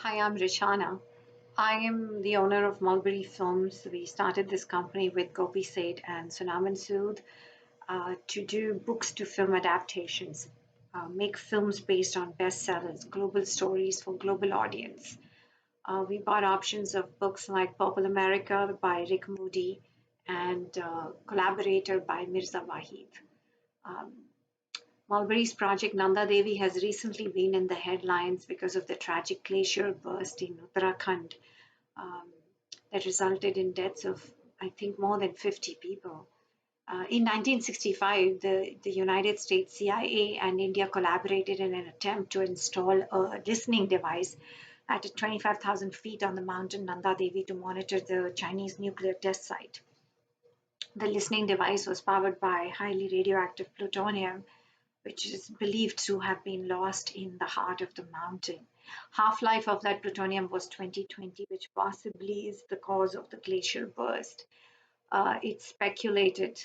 Hi, I'm Rashaana. I am the owner of Mulberry Films. We started this company with Gopi Seth and Sunaman Sood to do books to film adaptations, make films based on bestsellers, global stories for global audience. We bought options of books like Purple America by Rick Moody and Collaborator by Mirza Wahid. Um, Mulberry's project Nanda Devi has recently been in the headlines because of the tragic glacier burst in Uttarakhand um, that resulted in deaths of, I think, more than 50 people. In 1965, the United States CIA and India collaborated in an attempt to install a listening device at 25,000 feet on the mountain Nanda Devi to monitor the Chinese nuclear test site. The listening device was powered by highly radioactive plutonium, which is believed to have been lost in the heart of the mountain. Half-life of that plutonium was 2020, which possibly is the cause of the glacier burst. It's speculated,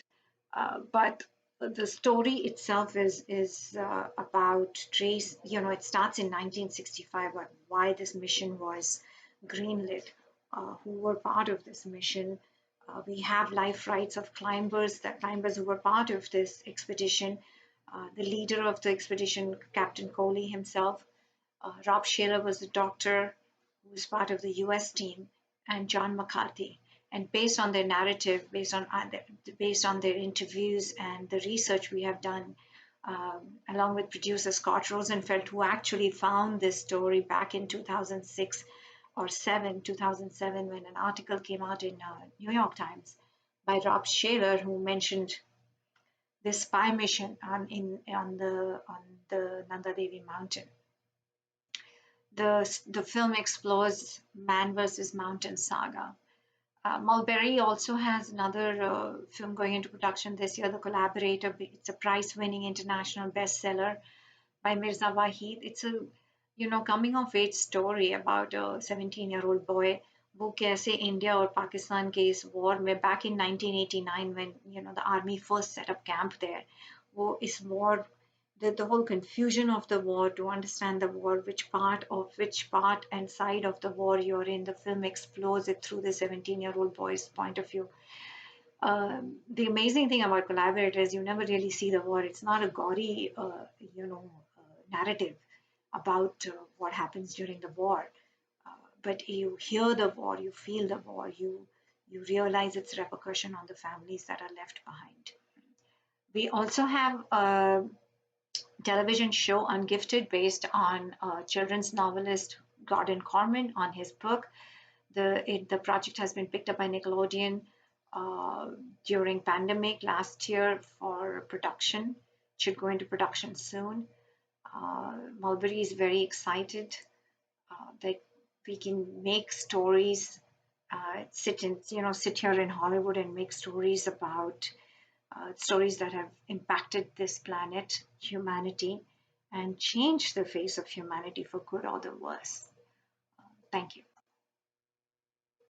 but the story itself is about trace. It starts in 1965. But why this mission was greenlit? Who were part of this mission? We have life rights of climbers, the climbers who were part of this expedition. The leader of the expedition, Captain Coley himself. Rob Shaler was a doctor who was part of the US team, and John McCarthy. And based on their narrative, based on their interviews and the research we have done, along with producer Scott Rosenfelt, who actually found this story back in 2006 or 2007, when an article came out in New York Times by Rob Shaler, who mentioned this spy mission on the Nanda Devi mountain. The film explores man versus mountain saga. Mulberry also has another film going into production this year, The Collaborator. It's a prize-winning international bestseller by Mirza Wahid. It's a coming of age story about a 17-year-old boy वो कैसे India और पाकिस्तान के इस war में back in 1989 when the army first set up camp there वो इस war the whole confusion of the war to understand the war which part and side of the war you're in. The film explores it through the 17-year-old boy's point of view. The amazing thing about Collaborator is you never really see the war. It's not a gory narrative about what happens during the war, but you hear the war, you feel the war, you realize its repercussion on the families that are left behind. We also have a television show Ungifted based on children's novelist Gordon Corman on his book. The project has been picked up by Nickelodeon during pandemic last year for production. It should go into production soon. Mulberry is very excited that we can make stories, sit here in Hollywood and make stories about stories that have impacted this planet, humanity, and changed the face of humanity for good or the worse. Thank you.